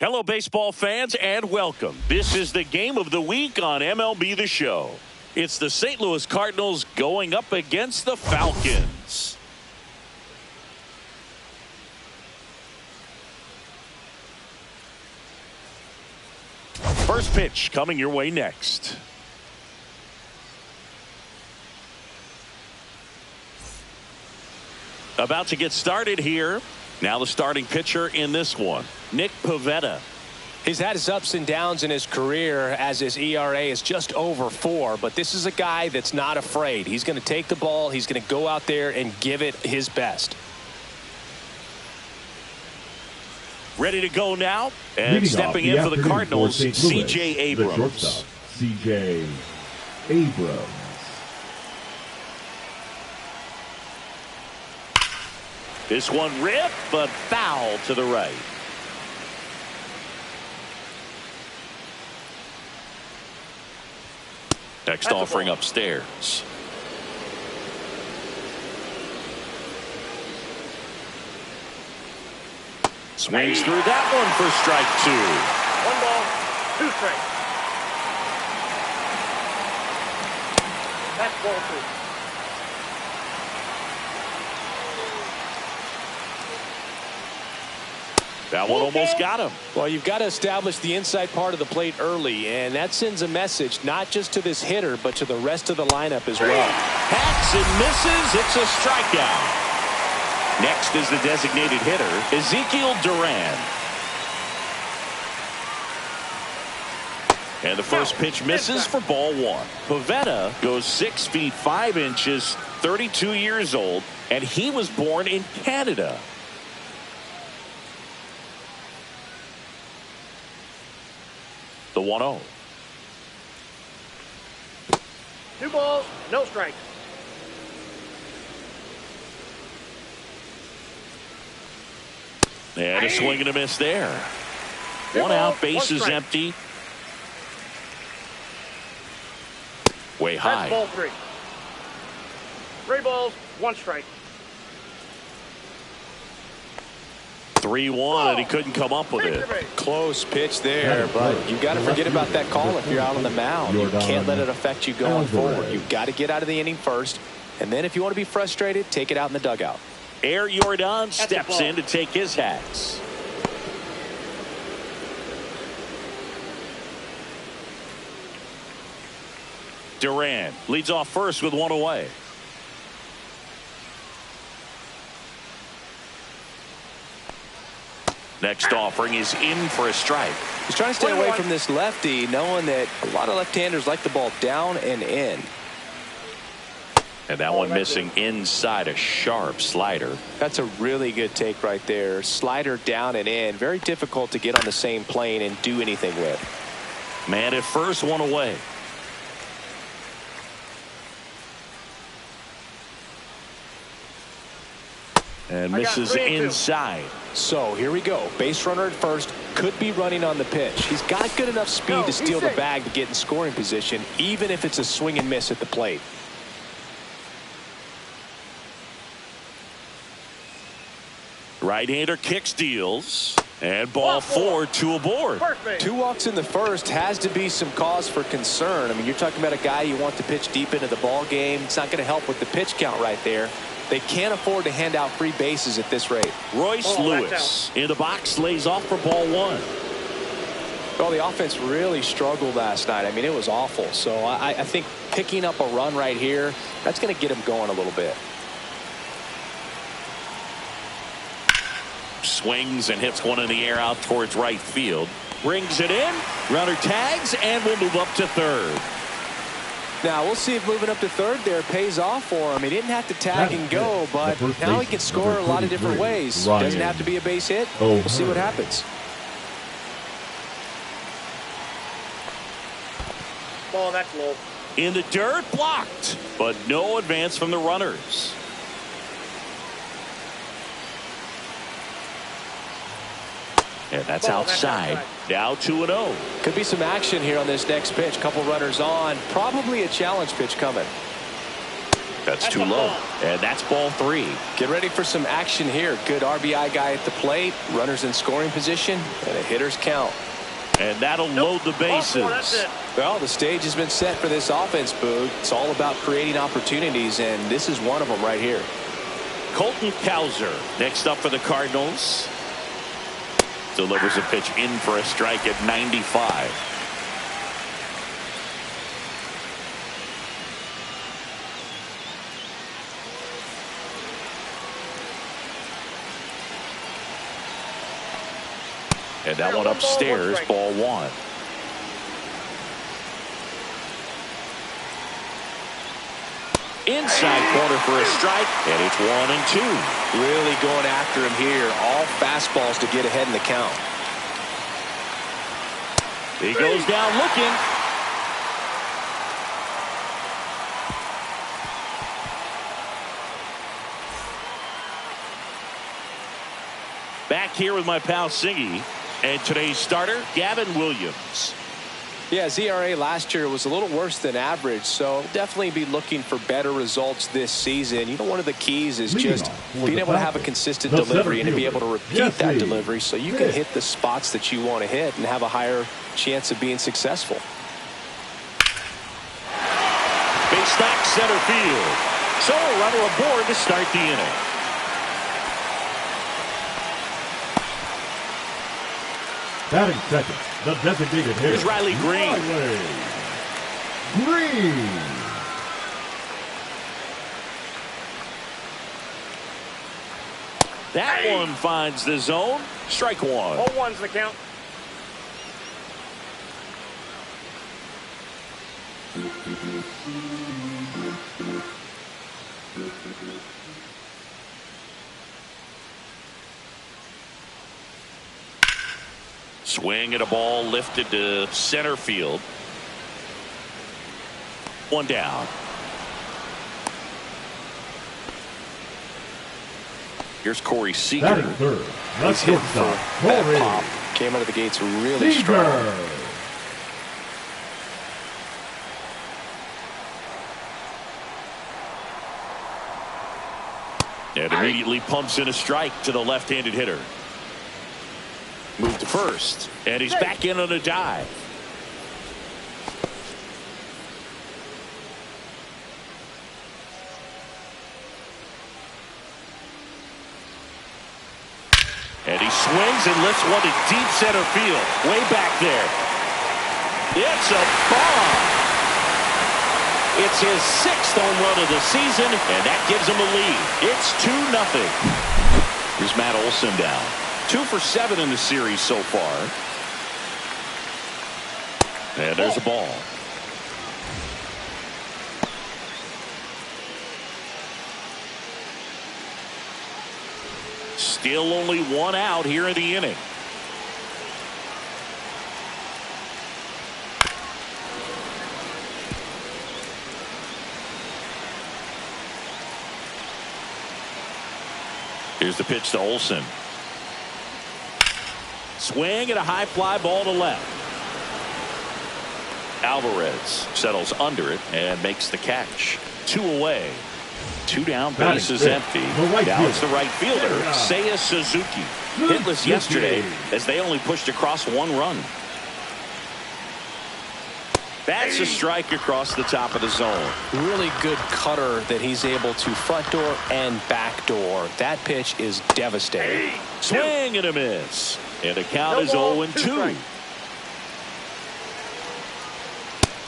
Hello, baseball fans, and welcome. This is the game of the week on MLB The Show. It's the St. Louis Cardinals going up against the Falcons. First pitch coming your way next. About to get started here. Now the starting pitcher in this one, Nick Pivetta. He's had his ups and downs in his career as his ERA is just over 4, but this is a guy that's not afraid. He's going to take the ball. He's going to go out there and give it his best. Ready to go now, and stepping in for the Cardinals, C.J. Abrams. C.J. Abrams. This one ripped, but foul to the right. Next offering upstairs. Swings through that one for strike 2. 1 ball, 2 strikes. That's ball 2. That one almost got him. Well, you've got to establish the inside part of the plate early, and that sends a message not just to this hitter, but to the rest of the lineup as well. Hacks and misses. It's a strikeout. Next is the designated hitter, Ezekiel Duran. And the first pitch misses for ball 1. Pivetta goes 6 feet 5 inches, 32 years old, and he was born in Canada. The 1-0. 2 balls, no strikes. And a swing and a miss there. 1 out, bases empty. Way high. That's ball 3. 3 balls, 1 strike. 3-1, and he couldn't come up with it. Close pitch there, but you got to forget about that call if you're out on the mound. You can't let it affect you going forward. You've got to get out of the inning first, and then if you want to be frustrated, take it out in the dugout. Air Jordan steps in to take his hats. Duran leads off first with 1 away. Next offering is in for a strike. He's trying to stay away from this lefty, knowing that a lot of left-handers like the ball down and in. And that one missing inside, a sharp slider. That's a really good take right there. Slider down and in. Very difficult to get on the same plane and do anything with. Man at first, 1 away. And misses inside. So here we go. Base runner at first. Could be running on the pitch. He's got good enough speed to steal the bag to get in scoring position, even if it's a swing and miss at the plate. Right-hander kick steals. And ball 4, 2 aboard. 2 walks in the first has to be some cause for concern. I mean, you're talking about a guy you want to pitch deep into the ball game. It's not going to help with the pitch count right there. They can't afford to hand out free bases at this rate. Royce Lewis in the box, lays off for ball 1. Well, the offense really struggled last night. I mean, it was awful. So I think picking up a run right here, that's going to get him going a little bit. Swings and hits one in the air out towards right field. Brings it in. Runner tags and will move up to third. Now, we'll see if moving up to third there pays off for him. He didn't have to tag and go, but now he can score a lot of different ways. Doesn't have to be a base hit. We'll see what happens. Ball, that's low. In the dirt, blocked, but no advance from the runners. And that's outside. Now 2-0. Could be some action here on this next pitch. Couple runners on. Probably a challenge pitch coming. That's too low. And that's ball 3. Get ready for some action here. Good RBI guy at the plate. Runners in scoring position. And a hitter's count. And that'll load the bases. Well, the stage has been set for this offense, Boog. It's all about creating opportunities, and this is one of them right here. Colton Cowser next up for the Cardinals. Delivers a pitch in for a strike at 95. And that one upstairs, ball 1. Inside corner for a strike, and it's 1-2. Really going after him here. All fastballs to get ahead in the count. He goes down looking. Back here with my pal Singy. And today's starter, Gavin Williams. Yeah, ZRA last year was a little worse than average, so definitely be looking for better results this season. You know, one of the keys is just being able to have a consistent delivery and to be able to repeat that delivery so you can hit the spots that you want to hit and have a higher chance of being successful. Base knock center field. So a runner aboard to start the inning. Batting second, the designated hitter. Here's Riley Green. Green. That one finds the zone. Strike 1. 0-1's the count. Swing at a ball lifted to center field. 1 down. Here's Corey Seager. Batting third, the He's hitting shortstop, for that pop. Came out of the gates really strong. And immediately pumps in a strike to the left-handed hitter. Move to first, and he's back in on a dive. And he swings and lifts one to deep center field, way back there. It's a bomb. It's his 6th home run of the season, and that gives him a lead. It's 2-0. Here's Matt Olson down. 2 for 7 in the series so far. And there's a ball. Still only 1 out here in the inning. Here's the pitch to Olson. Swing and a high fly ball to left. Alvarez settles under it and makes the catch. 2 away. 2 down, bases empty. Now it's the right fielder, Seiya Suzuki. Hitless yesterday as they only pushed across 1 run. That's a strike across the top of the zone. Really good cutter that he's able to front door and back door. That pitch is devastating. Swing and a miss. And the count is 0-2.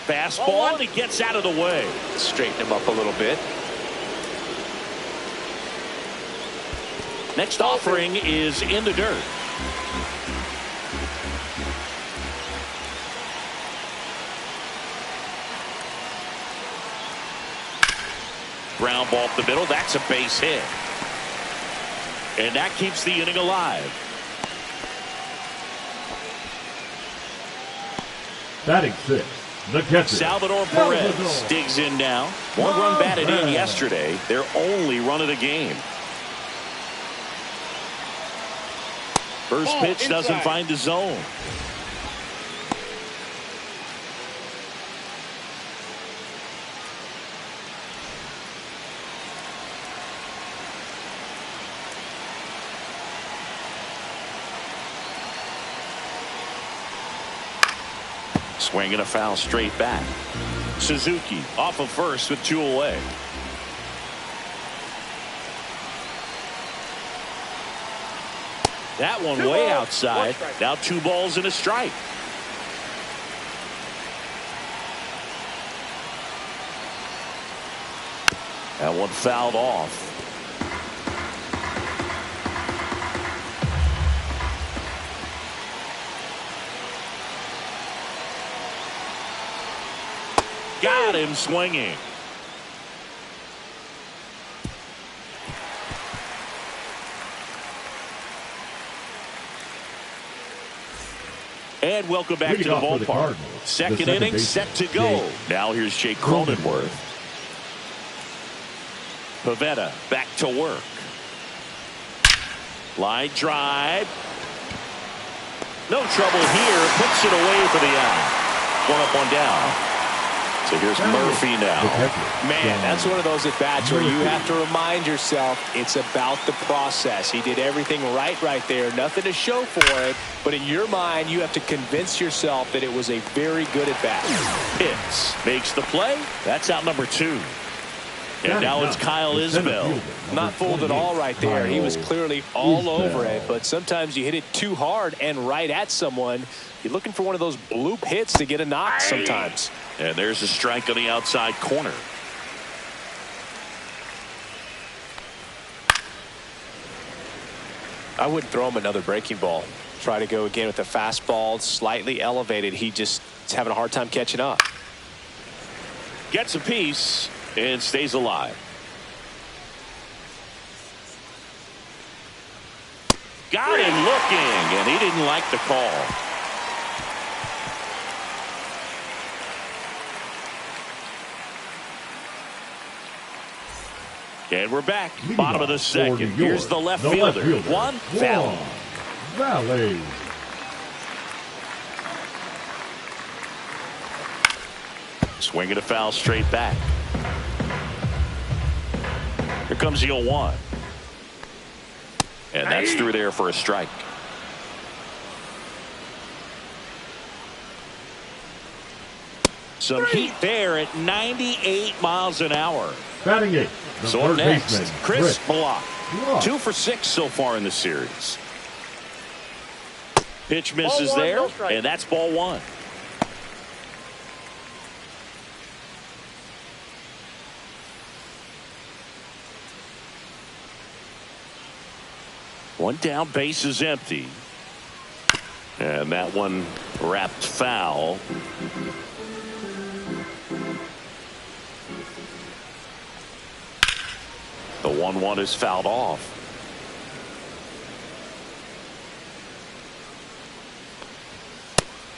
Fastball, and he gets out of the way. Straighten him up a little bit. Next offering is in the dirt. Ground ball up the middle. That's a base hit. And that keeps the inning alive. Batting 6th, the catcher. Salvador Perez digs in now. 1 run batted in yesterday. Their only run of the game. First pitch doesn't find the zone. Swing and a foul straight back. Suzuki off of first with 2 away. That one way outside. Now 2 balls and a strike. That one fouled off. Got him swinging. And welcome back to the ballpark. Second inning set to go. Now here's Jake Cronenworth. Pivetta back to work. Line drive. No trouble here. Puts it away for the out. 1 up, 1 down. So here's Murphy now. Man, that's one of those at-bats where you have to remind yourself it's about the process. He did everything right there. Nothing to show for it. But in your mind, you have to convince yourself that it was a very good at-bat. Pitts makes the play. That's out number 2. And now it's Kyle Isbell. Not fooled at all right there. He was clearly all over it. But sometimes you hit it too hard and right at someone. You're looking for one of those bloop hits to get a knock sometimes. And there's a strike on the outside corner. I wouldn't throw him another breaking ball. Try to go again with the fastball slightly elevated. He just is having a hard time catching up. Gets a piece and stays alive. Got him looking, and he didn't like the call. And we're back. Bottom of the second. Here's the left fielder. One Valley. Swinging a foul straight back. Here comes the 0-1. And that's through there for a strike. Some heat there at 98 miles an hour. Batting 8. So up next, Chris Block. 2 for 6 so far in the series. Pitch misses there, and that's ball 1. One down, base is empty. And that one wrapped foul. The 1-1 is fouled off.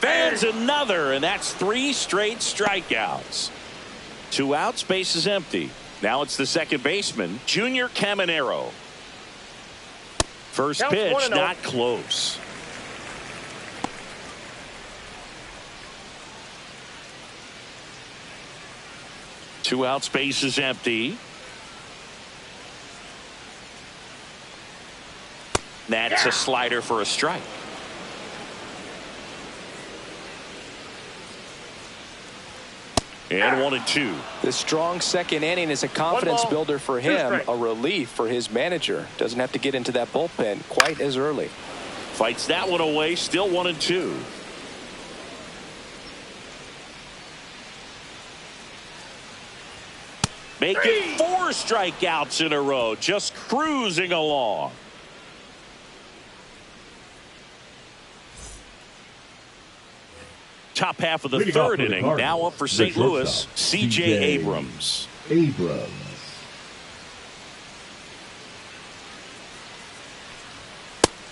There's another, and that's 3 straight strikeouts. 2 outs, base is empty. Now it's the second baseman, Junior Caminero. First pitch, not close. Two outs, base is empty. That's a slider for a strike. And 1-2. The strong second inning is a confidence builder for him, a relief for his manager. Doesn't have to get into that bullpen quite as early. Fights that one away, still 1-2. Make it 4 strikeouts in a row, just cruising along. Top half of the third inning, now up for St. Louis, C.J. Abrams.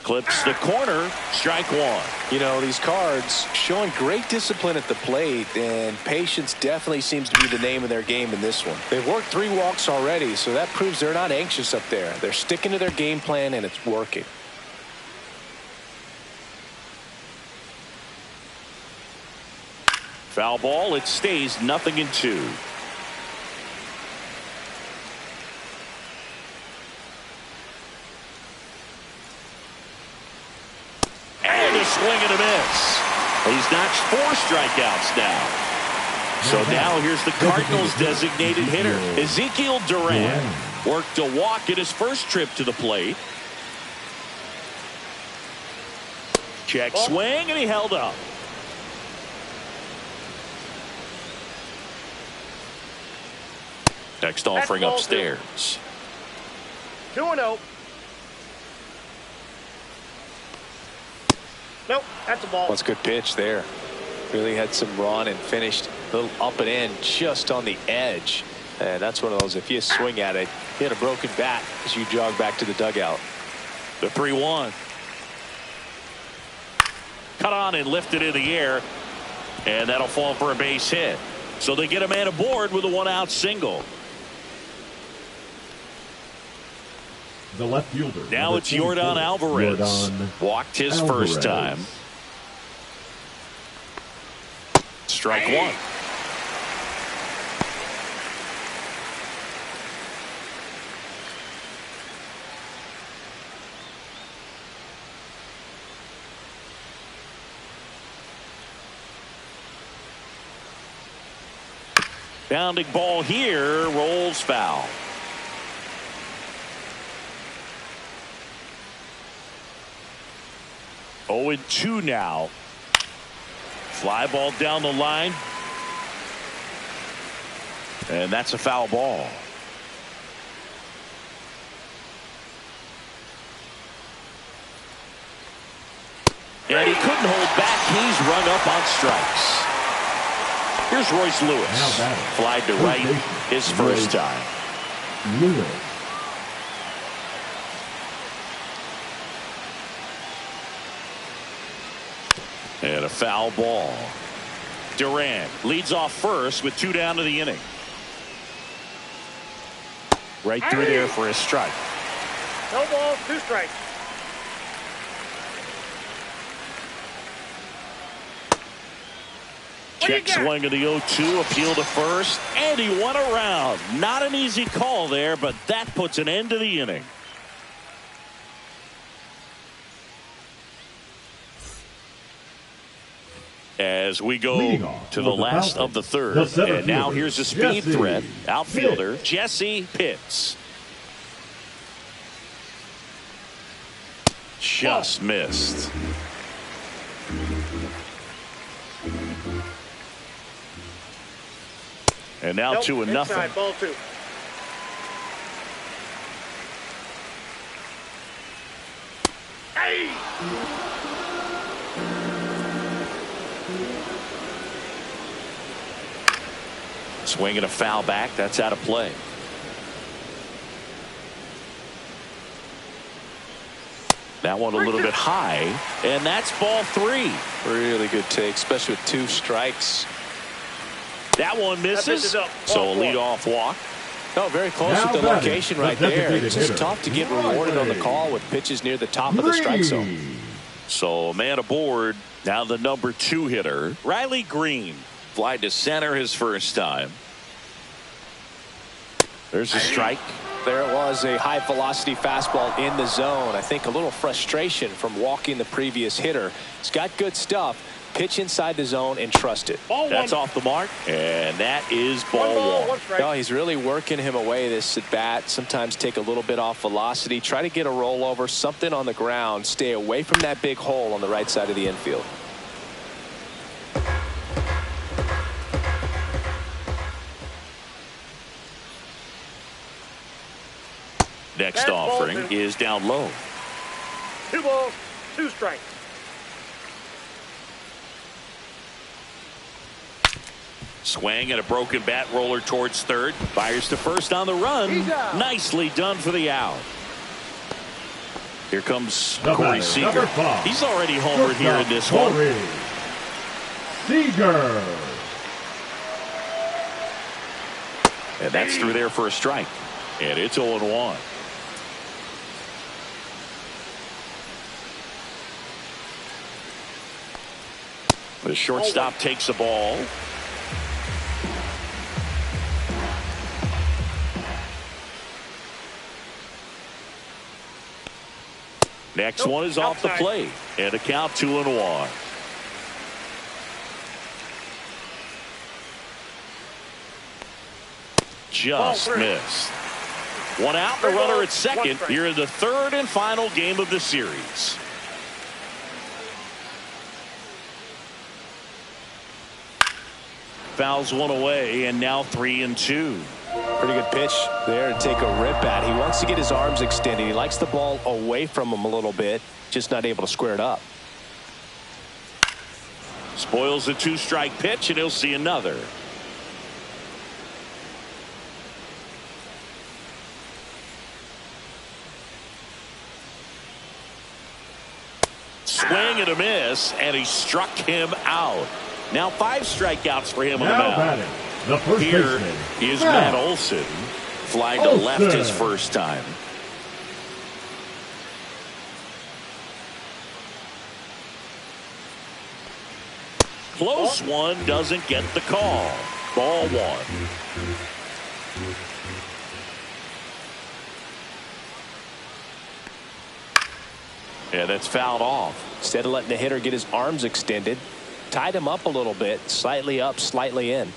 Clips the corner, strike 1. You know, these Cards showing great discipline at the plate, and patience definitely seems to be the name of their game in this one. They've worked 3 walks already, so that proves they're not anxious up there. They're sticking to their game plan, and it's working. Foul ball, it stays 0-2. And a swing and a miss. He's notched 4 strikeouts now. So now here's the Cardinals' designated hitter, Ezekiel Duran. Worked a walk at his first trip to the plate. Check swing, and he held up. Next offering upstairs. 2-0. Nope, that's a ball. That's a good pitch there. Really had some run and finished a little up and in just on the edge. And that's one of those, if you swing at it, you hit a broken bat as you jog back to the dugout. The 3-1. Cut on and lifted in the air. And that'll fall for a base hit. So they get a man aboard with a 1-out single. The left fielder. Now it's Yordan Alvarez. Walked his first time. Strike one. Bounding ball here, rolls foul. Oh, 0-2 now. Fly ball down the line. And that's a foul ball. And he couldn't hold back. He's rung up on strikes. Here's Royce Lewis. Flied to right his first time. Lewis. And a foul ball. Duran leads off first with 2 down to the inning. Right through there for a strike. No balls, 2 strikes. Check swing of the 0-2, appeal to first, and he went around. Not an easy call there, but that puts an end to the inning. As we go to the last of the third, and now here's a speed threat, outfielder Jesse Pitts. Just missed. And now 2-0. Inside, ball 2. Hey! Swing and a foul back. That's out of play. That one a little bit high, and that's ball 3. Really good take, especially with 2 strikes. That one misses. So a leadoff walk. No, very close Now with the location right there. It's just tough to get rewarded on the call with pitches near the top of the strike zone. So a man aboard. Now the number 2 hitter, Riley Green. Fly to center his first time. There's a strike. There it was, a high velocity fastball in the zone. I think a little frustration from walking the previous hitter. He's got good stuff. Pitch inside the zone and trust it. That's off the mark, and that is ball 1. No, he's really working him away this at bat. Sometimes take a little bit off velocity. Try to get a rollover, something on the ground. Stay away from that big hole on the right side of the infield. Next offering is down low. 2 balls, 2 strikes. Swing and a broken bat roller towards third. Fires to first on the run. Nicely done for the out. Here comes Corey Seager. He's already homered here in this one. Seager. And that's through there for a strike. And it's 0-1. The shortstop takes the ball. Next one is off the plate. And a count 2-1. just missed. One out, the runner at second here in the third and final game of the series. Fouls one away, and now 3-2. Pretty good pitch there to take a rip at. He wants to get his arms extended. He likes the ball away from him a little bit, just not able to square it up. Spoils the 2-strike pitch, and he'll see another. Swing and a miss, and he struck him out. Now 5 strikeouts for him on the mound. The first Here baseman, is Matt Olson, flying to left his first time. Close one, doesn't get the call. Ball 1. And that's fouled off. Instead of letting the hitter get his arms extended, tied him up a little bit, slightly up, slightly in.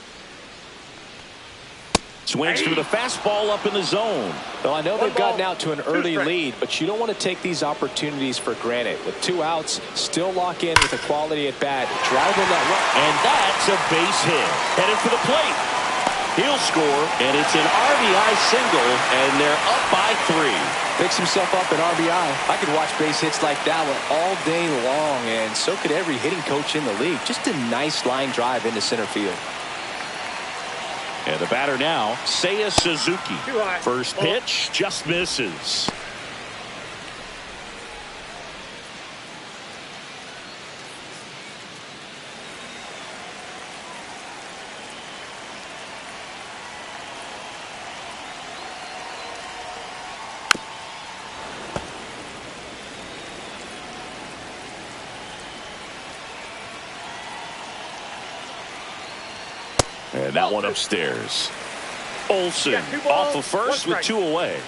Swings through the fastball up in the zone. Well, I know they've gotten out to an early lead, but you don't want to take these opportunities for granted. With 2 outs, still lock in with a quality at bat, driving that run. And that's a base hit. Headed for the plate. He'll score, and it's an RBI single, and they're up by 3. Picks himself up an RBI. I could watch base hits like that one all day long, and so could every hitting coach in the league. Just a nice line drive into center field. And the batter now, Seiya Suzuki. First pitch just misses. And that one upstairs. Olson off of first with 2 away.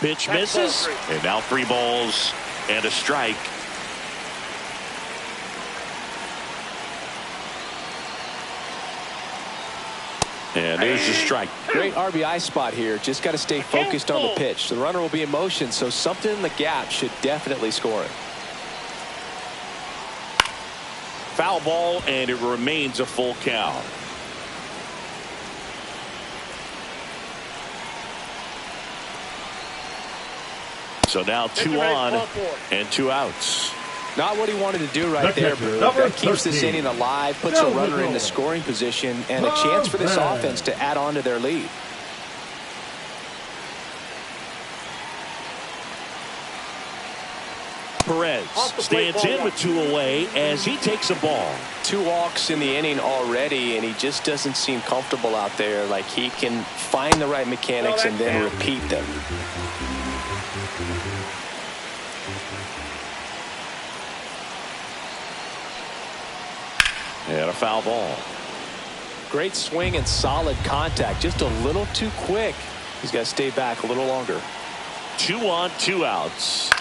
Pitch misses. And now 3 balls and a strike. And there's the strike. Great RBI spot here. Just got to stay focused on the pitch. The runner will be in motion, so something in the gap should definitely score it. Foul ball, and it remains a full count. So now 2 on and 2 outs. Not what he wanted to do right there, Brew. That keeps this inning alive, puts a runner in the scoring position, and a chance for this offense to add on to their lead. Perez stands in with 2 away as he takes a ball. 2 walks in the inning already, and he just doesn't seem comfortable out there. Like he can find the right mechanics and then repeat them. And a foul ball. Great swing and solid contact. Just a little too quick. He's got to stay back a little longer. 2 on, 2 outs.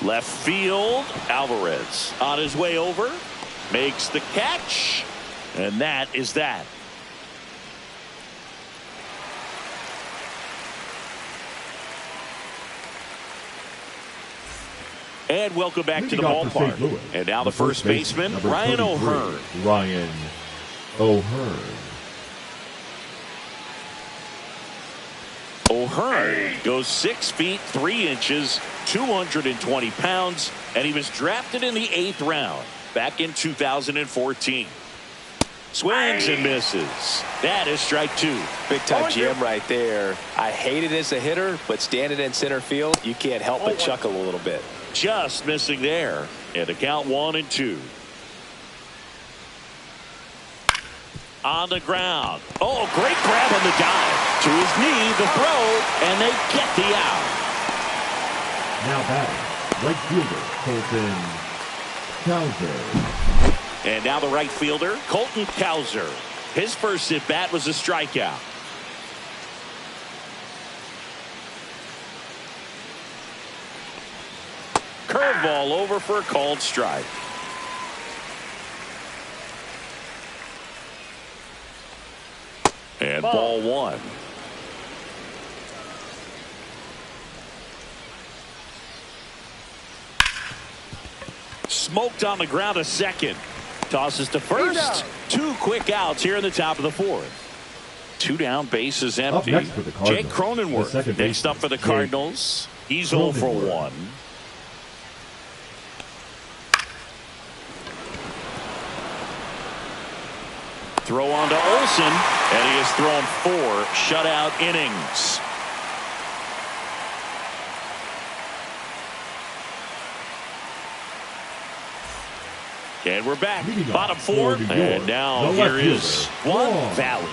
Left field, Alvarez on his way over, makes the catch, and that is that. And welcome back to the ballpark. And now the first baseman, Ryan O'Hearn. Ryan O'Hearn. O'Hearn goes 6 feet 3 inches, 220 pounds, and he was drafted in the 8th round back in 2014. Swings and misses. That is strike 2. Big time GM right there. I hate it as a hitter, but standing in center field, you can't help but chuckle a little bit. Just missing there. And the count 1-2. On the ground. Oh, great grab on the dive. To his knee, the throw, and they get the out. Now batting, right fielder, Colton Cowser. And now the right fielder, Colton Cowser. His first at-bat was a strikeout. Curveball over for a called strike. And ball one. Smoked on the ground a second. Tosses to first. 2 quick outs here in the top of the 4th. 2 down, bases empty. Up next for the Cardinals, Jake Cronenworth next up for the Cardinals. He's 0 for 1. Throw on to Olsen, and he has thrown 4 shutout innings. And we're back. Bottom 4. And now here is one Valley.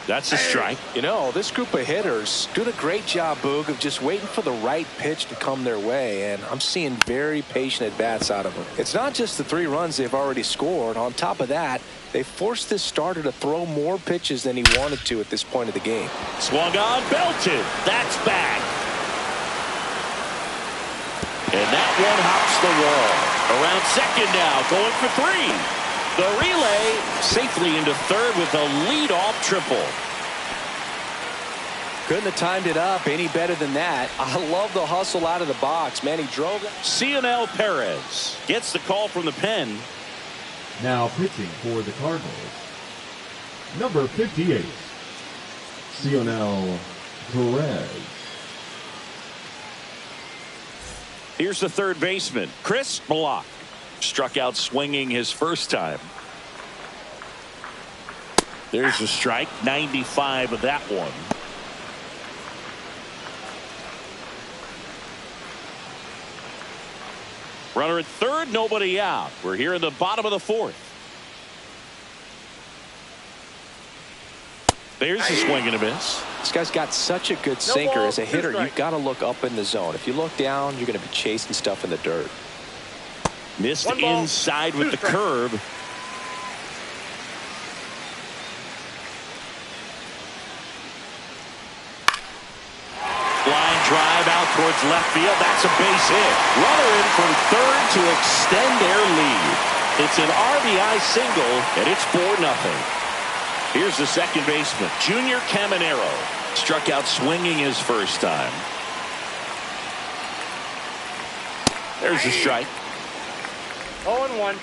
That's a strike. You know, this group of hitters doing a great job, Boog, of just waiting for the right pitch to come their way, and I'm seeing very patient at-bats out of them. It's not just the 3 runs they've already scored. On top of that, they forced this starter to throw more pitches than he wanted to at this point of the game. Swung on, belted. That's back. And that one hops the wall. Around second now, going for 3. The relay safely into third with a leadoff triple. Couldn't have timed it up any better than that. I love the hustle out of the box. Man, he drove it. Cionel Perez gets the call from the pen. Now pitching for the Cardinals, number 58, Cionel Perez. Here's the third baseman, Chris Block. Struck out swinging his first time. There's a strike, 95 of that one. Runner at third, nobody out. We're here in the bottom of the 4th. There's a swing and a miss. This guy's got such a good sinker. As a hitter, you've got to look up in the zone. If you look down, you're going to be chasing stuff in the dirt. Missed inside with the curve. Line drive out towards left field. That's a base hit. Runner in from third to extend their lead. It's an RBI single, and it's 4-0. Here's the second baseman, Junior Caminero. Struck out swinging his first time. There's a strike. 0-1.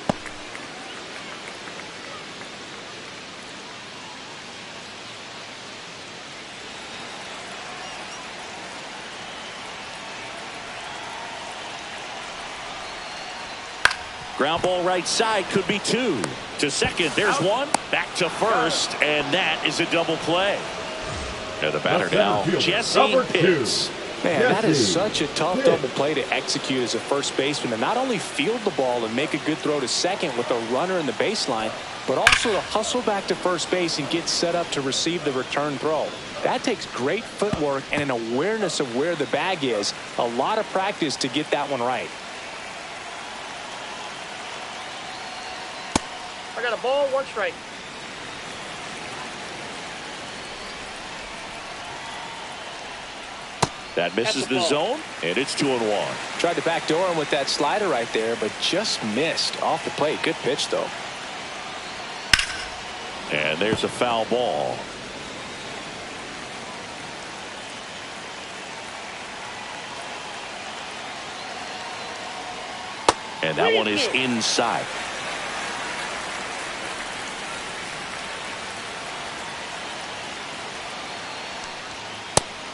Ground ball right side, could be 2. To second, there's 1. Back to first, and that is a double play. And the batter now, Jesse Pitts. Man, that is such a tough double play to execute as a first baseman, and not only field the ball and make a good throw to second with a runner in the baseline, but also to hustle back to first base and get set up to receive the return throw. That takes great footwork and an awareness of where the bag is. A lot of practice to get that one right. I got a ball, 1 strike. That misses the zone, and it's 2-1. Tried to backdoor him with that slider right there, but just missed off the plate. Good pitch, though. And there's a foul ball. And that one is inside.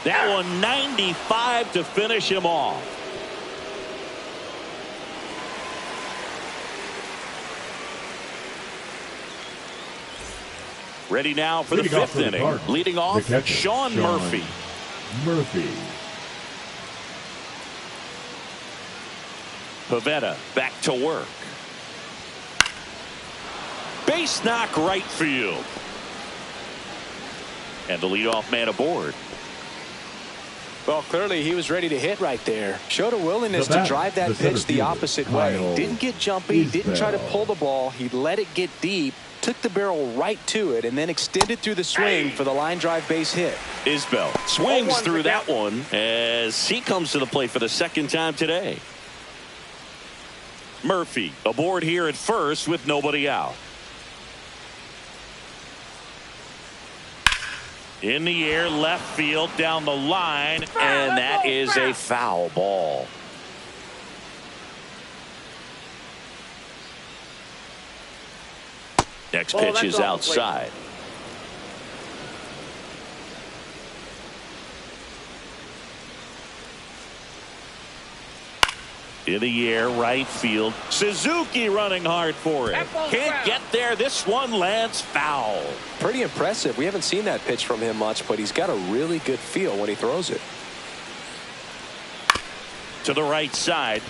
That one 95 to finish him off. Ready now for the 5th inning. Leading off, Sean Murphy. Pavetta back to work. Base knock right field. And the leadoff man aboard. Well, clearly he was ready to hit right there. Showed a willingness to drive that pitch the opposite way. Didn't get jumpy, didn't try to pull the ball. He let it get deep, took the barrel right to it, and then extended through the swing for the line drive base hit. Isbell swings through that one as he comes to the plate for the second time today. Murphy aboard here at first with nobody out. In the air, left field, down the line, and that is a foul ball. Next pitch is outside. In the air, right field. Suzuki running hard for it. Can't get there. This one lands foul. Pretty impressive. We haven't seen that pitch from him much, but he's got a really good feel when he throws it. To the right side.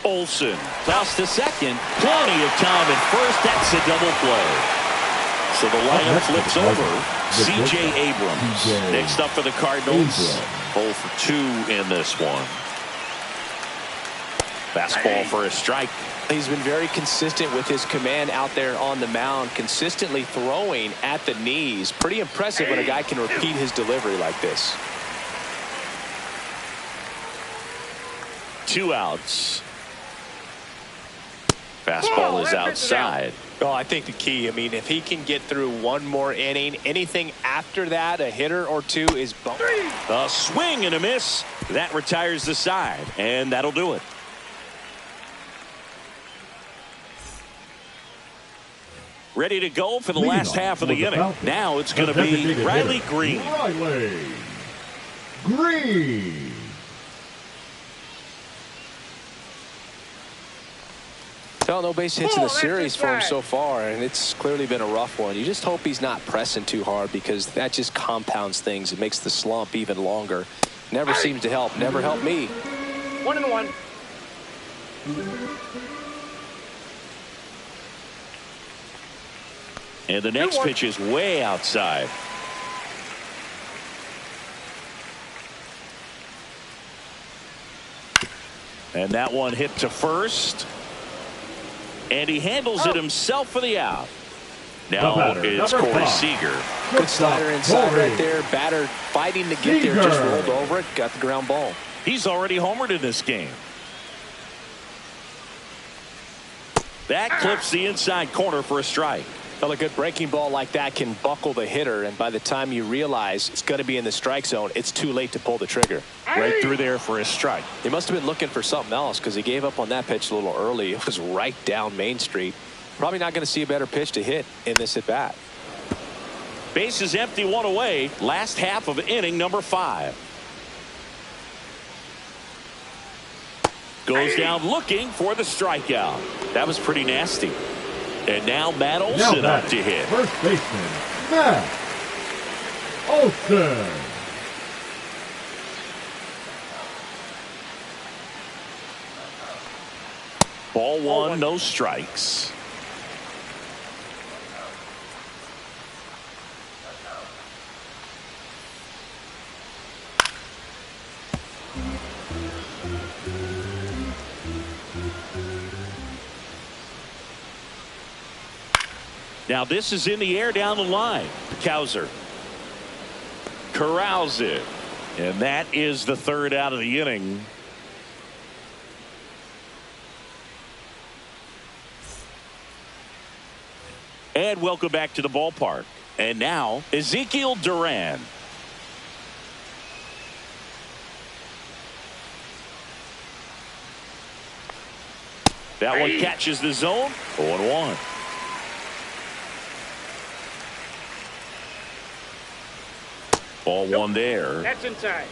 Olsen. Toss to second. Plenty of time at first. That's a double play. So the lineup flips over. C.J. Abrams. Next up for the Cardinals. 0 for 2 in this one. Fastball for a strike. He's been very consistent with his command out there on the mound, consistently throwing at the knees. Pretty impressive when a guy can repeat his delivery like this. 2 outs. Fastball is outside. Oh, I think the key, I mean, if he can get through one more inning, anything after that, a hitter or two is bonus. A swing and a miss. That retires the side, and that'll do it. Ready to go for the last half of the inning. Falcons, now it's going to be Riley Green. Riley Green. Well, no base hits in the series for him so far, and it's clearly been a rough one. You just hope he's not pressing too hard, because that just compounds things. It makes the slump even longer. Never seems to help. Never helped me. 1-1. And the next pitch is way outside. And that one hit to first. And he handles it himself for the out. Now it's Corey Seager. Good slider inside right there. Batter fighting to get there. Just rolled over it. Got the ground ball. He's already homered in this game. That clips the inside corner for a strike. Well, a good breaking ball like that can buckle the hitter, and by the time you realize it's going to be in the strike zone, it's too late to pull the trigger. Right through there for a strike. He must have been looking for something else, because he gave up on that pitch a little early. It was right down Main Street. Probably not going to see a better pitch to hit in this at bat. Base is empty, 1 away. Last half of inning number 5. Goes down looking for the strikeout. That was pretty nasty. And now Matt Olson up to hit. First baseman, Matt Olson. Ball 1, no strikes. Now this is in the air down the line. Kowser corrals it. And that is the 3rd out of the inning. And welcome back to the ballpark. And now Ezekiel Duran. That one catches the zone. 0-1. Ball 1 there. That's inside.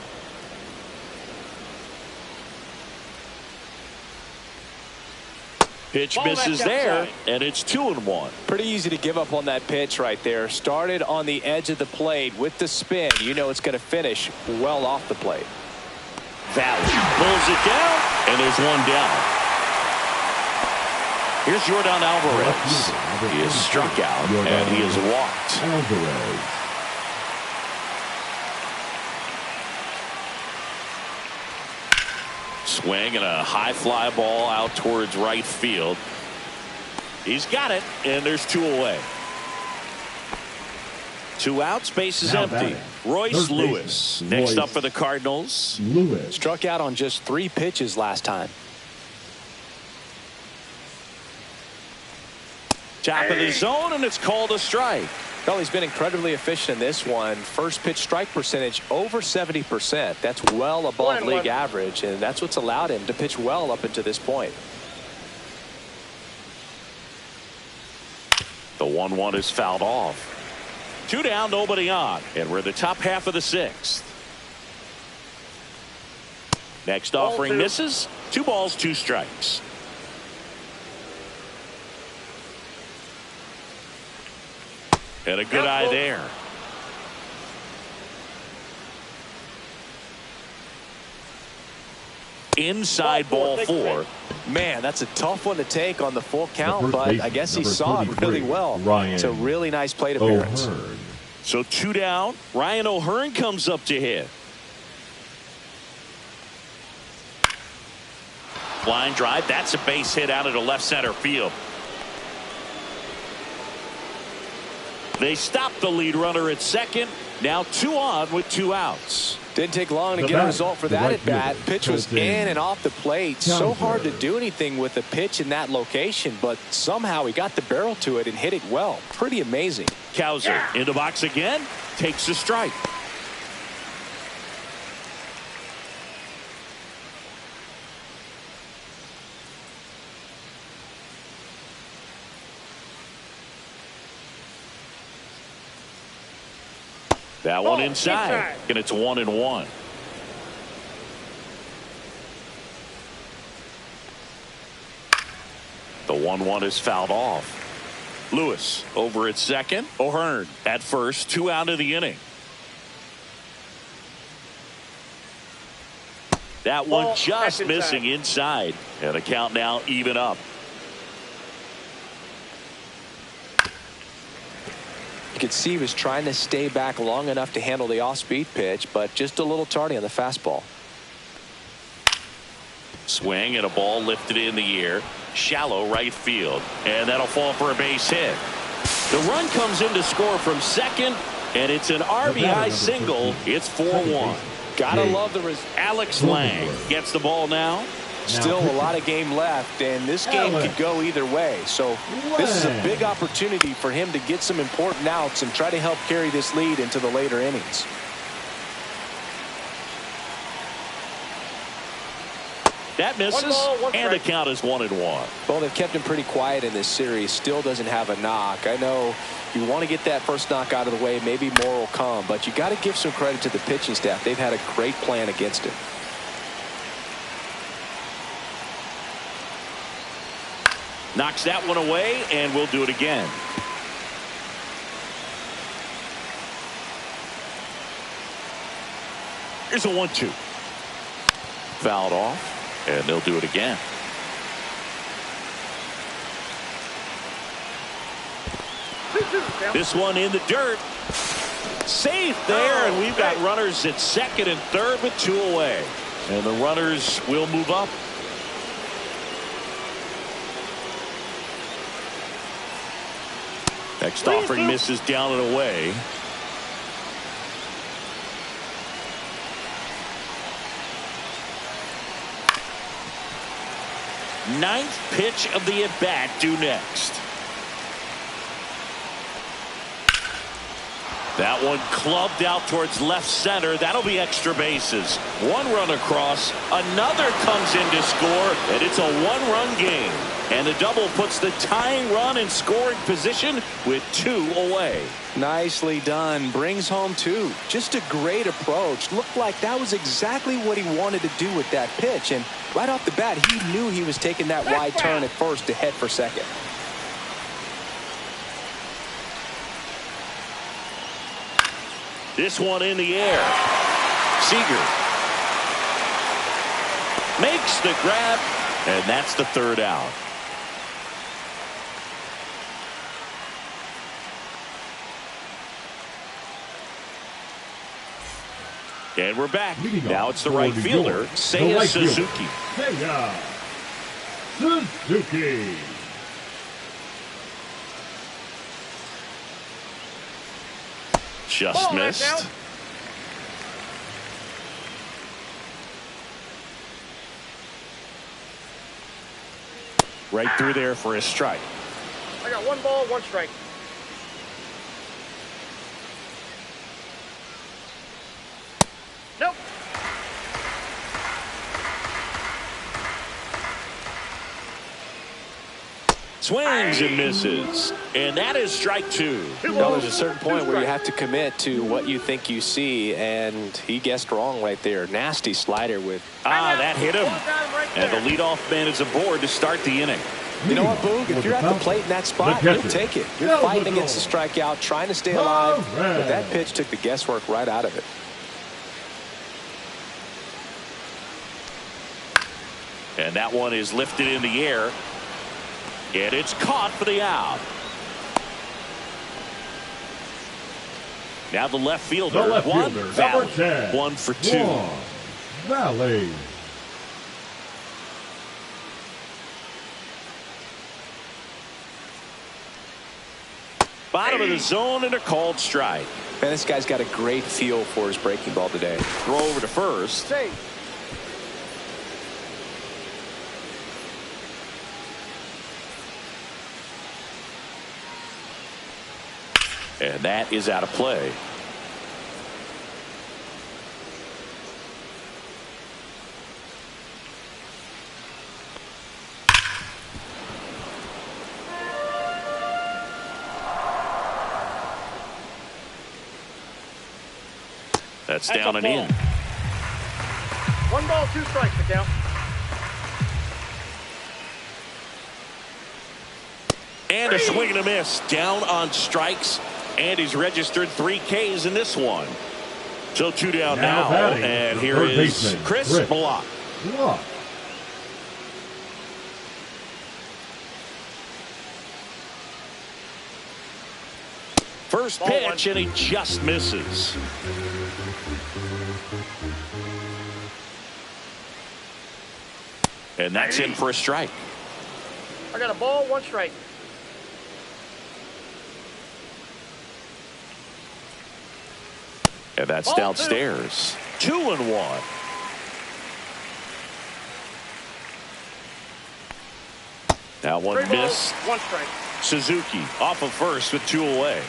Pitch misses there, and it's 2-1. Pretty easy to give up on that pitch right there. Started on the edge of the plate with the spin. You know it's going to finish well off the plate. Valley pulls it down, and there's one down. Here's Yordan Alvarez. He is struck out, and he is walked. Alvarez. Swing and a high fly ball out towards right field. He's got it, and there's 2 away. 2 outs, base is empty. Royce Lewis next up for the Cardinals. Struck out on just 3 pitches last time. Top of the zone, and it's called a strike. Well, he's been incredibly efficient in this one. First pitch strike percentage over 70%. That's well above league average, and that's what's allowed him to pitch well up until this point. The 1-1 is fouled off. 2 down, nobody on, and we're in the top half of the 6th. Next offering misses. 2 balls, 2 strikes. And a good eye there. Inside ball 4. Man, that's a tough one to take on the full count, but I guess he saw it really well. It's a really nice plate appearance. So 2 down. Ryan O'Hearn comes up to hit. Line drive. That's a base hit out into left center field. They stop the lead runner at second. Now 2 on with 2 outs. Didn't take long to get a result for that at bat. Pitch was in and off the plate. So hard to do anything with a pitch in that location, but somehow he got the barrel to it and hit it well. Pretty amazing. Cowser in the box again. Takes a strike. That one inside, and it's 1-1. The 1-1 is fouled off. Lewis over at second. O'Hearn at first. 2 out of the inning. That one just missing inside, and the count now even up. You could see he was trying to stay back long enough to handle the off-speed pitch, but just a little tardy on the fastball. Swing and a ball lifted in the air. Shallow right field, and that'll fall for a base hit. The run comes in to score from second, and it's an RBI single. It's 4-1. Gotta love the result. Alex Lang gets the ball now. Still a lot of game left, and this game could go either way. So this is a big opportunity for him to get some important outs and try to help carry this lead into the later innings. That misses, and the count is 1-1. Well, they've kept him pretty quiet in this series. Still doesn't have a knock. I know you want to get that first knock out of the way. Maybe more will come, but you got to give some credit to the pitching staff. They've had a great plan against him. Knocks that one away, and we'll do it again. Here's a 1-2. Fouled off, and they'll do it again. This one in the dirt. Safe there, and we've got runners at second and third with 2 away. And the runners will move up. Next offering misses down and away. Ninth pitch of the at-bat due next. That one clubbed out towards left center. That'll be extra bases. 1 run across. Another comes in to score, and it's a 1-run game. And the double puts the tying run in scoring position with 2 away. Nicely done. Brings home 2. Just a great approach. Looked like that was exactly what he wanted to do with that pitch. And right off the bat, he knew he was taking that wide turn at first to head for second. This one in the air. Seager makes the grab, and that's the 3rd out. And we're back. Now it's the right fielder, Seiya Suzuki. Seiya Suzuki. Just missed. Right through there for a strike. I got 1 ball, 1 strike. Nope. Swings and misses. And that is strike 2. There's a certain point where you have to commit to what you think you see, and he guessed wrong right there. Nasty slider with. That hit him. And the leadoff man is aboard to start the inning. You know what, Boog? If you're at the plate in that spot, you'll take it. You're fighting against the strikeout, trying to stay alive, but that pitch took the guesswork right out of it. And that one is lifted in the air. And it's caught for the out. Now the left fielder. Number 10. 1 for 2. Valley. Bottom of the zone and a called strike. Man, this guy's got a great feel for his breaking ball today. Throw over to first. Safe. And that is out of play. That's down and in. 1 ball, 2 strikes to count. And a swing and a miss. Down on strikes. And he's registered 3 Ks in this one. So 2 down now. And here is Chris Block. First pitch, and he just misses. And that's in for a strike. I got a ball, 1 strike. And that's ball downstairs. 2-1. That one 3 balls, missed. 1 strike. Suzuki off of first with 2 away.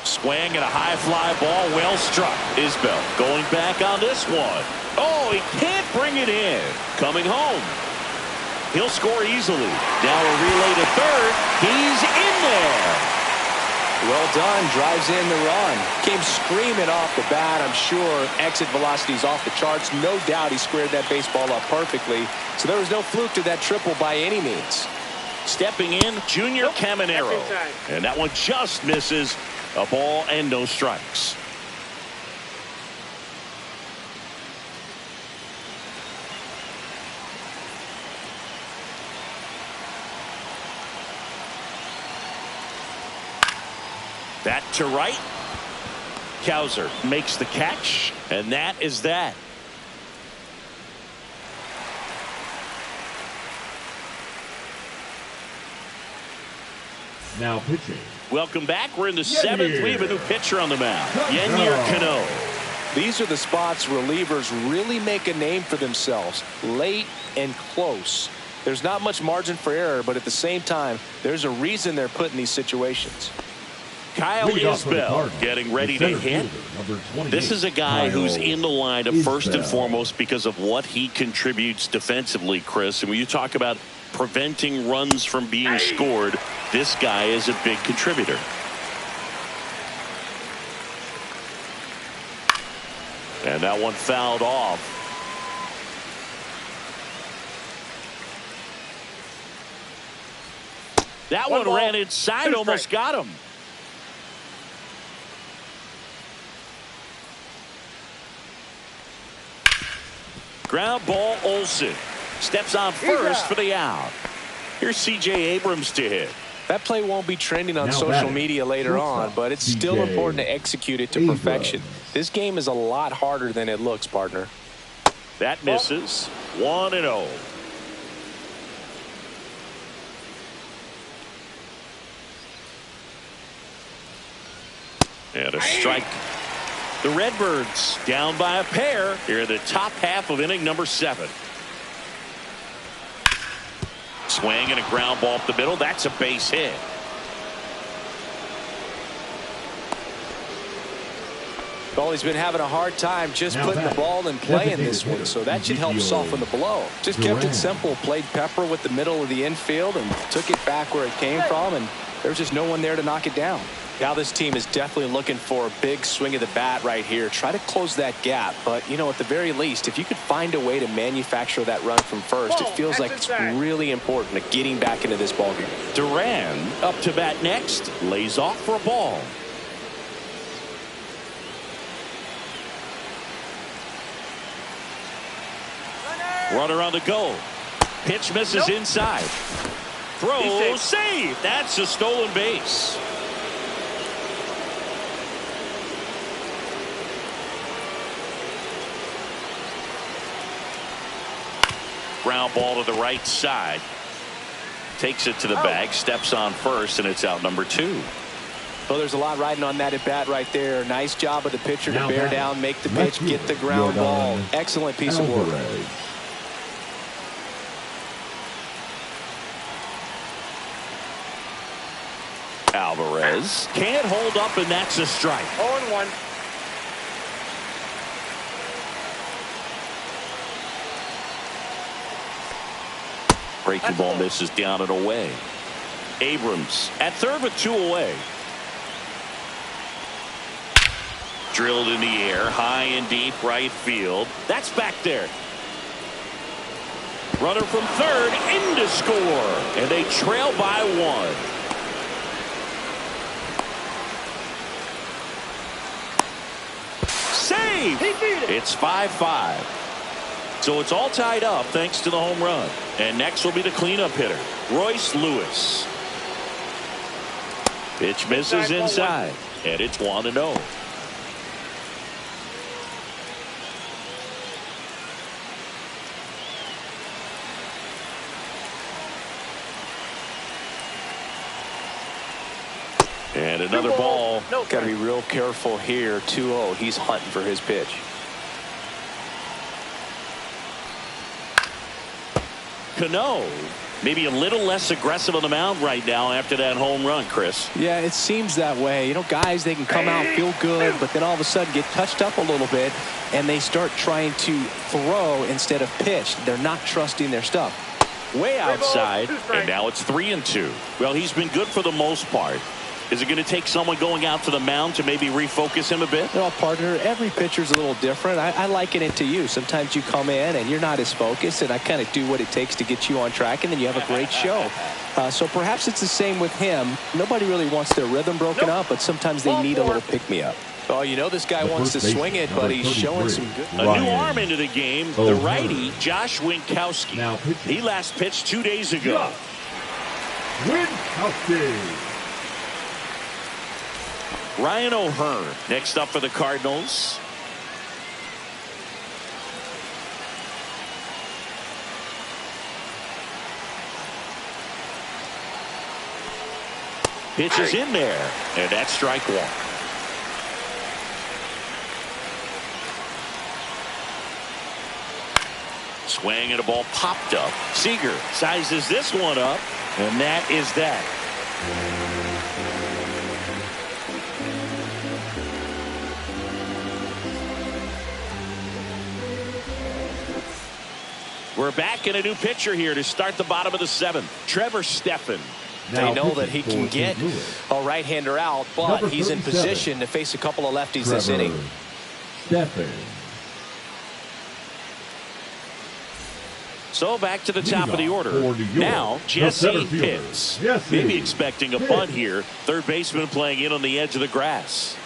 Swing and a high fly ball, well struck. Isbell going back on this one. Oh, he can't bring it in. Coming home. He'll score easily. Now a relay to third. He's in there. Well done. Drives in the run. Came screaming off the bat. I'm sure exit velocity's off the charts. No doubt he squared that baseball up perfectly. So there was no fluke to that triple by any means. Stepping in, Junior Caminero. And that one just misses. A ball and no strikes. That to right. Kowser makes the catch, and that is that. Now pitching. Welcome back. We're in the 7th. We have a new pitcher on the mound. Yennier Cano. These are the spots relievers really make a name for themselves. Late and close. There's not much margin for error, but at the same time, there's a reason they're put in these situations. Kyle Isbell getting ready to hit. This is a guy who's in the lineup first and foremost because of what he contributes defensively, Chris. And when you talk about preventing runs from being scored, this guy is a big contributor. And that one fouled off. That one ran inside, almost got him. Ground ball, Olsen. Steps on first for the out. Here's C.J. Abrams to hit. That play won't be trending on social media later on, but it's still important to execute it to perfection. This game is a lot harder than it looks, partner. That misses. 1-0. And a strike. The Redbirds down by a pair here in the top half of inning number 7. Swing and a ground ball up the middle. That's a base hit. Well, he's been having a hard time just putting the ball in play in this one, so that should help soften the blow. Just kept it simple, played pepper with the middle of the infield and took it back where it came from, and there's just no one there to knock it down. Now this team is definitely looking for a big swing of the bat right here. Try to close that gap, but, you know, at the very least, if you could find a way to manufacture that run from first, it feels like it's really important to getting back into this ballgame. Duran up to bat next, lays off for a ball. Runner on the go. Pitch misses inside. Throw, save. That's a stolen base. Ground ball to the right side. Takes it to the bag, steps on first, and it's out number 2. Well, there's a lot riding on that at bat right there. Nice job of the pitcher to bear down, make the pitch, get the ground ball. Excellent piece of work. Alvarez can't hold up, and that's a strike. 0-1. Breaking ball misses down and away. Abrams at third with 2 away. Drilled in the air, high and deep right field. That's back there. Runner from third in to score, and they trail by 1. Save! It's 5-5. So it's all tied up thanks to the home run. And next will be the cleanup hitter, Royce Lewis. Pitch misses inside, and it's 1-0. And another ball. Got to be real careful here. 2-0. He's hunting for his pitch. Cano, maybe a little less aggressive on the mound right now after that home run, Chris. Yeah, it seems that way. You know, guys, they can come out, feel good, but then all of a sudden get touched up a little bit, and they start trying to throw instead of pitch. They're not trusting their stuff. Way outside, and now it's 3-2. Well, he's been good for the most part. Is it going to take someone going out to the mound to maybe refocus him a bit? Well, partner, every pitcher's a little different. I liken it to you. Sometimes you come in and you're not as focused, and I kind of do what it takes to get you on track, and then you have a great show. So perhaps it's the same with him. Nobody really wants their rhythm broken up, but sometimes they need a little pick-me-up. Oh, you know this guy wants to swing it, but he's showing some good. A new arm into the game, the righty, Josh Winkowski. He last pitched 2 days ago. Winkowski. Ryan O'Hearn next up for the Cardinals. Pitch is in there, and that's strike 1. Swing and a ball popped up. Seager sizes this one up, and that is that. We're back in a new pitcher here to start the bottom of the 7th. Trevor Stephan. They know that he can get a right-hander out, but he's in position to face a couple of lefties this inning. Stephan. So back to the top of the order. Now Jesse Pitts. Maybe expecting a bunt here. Third baseman playing in on the edge of the grass.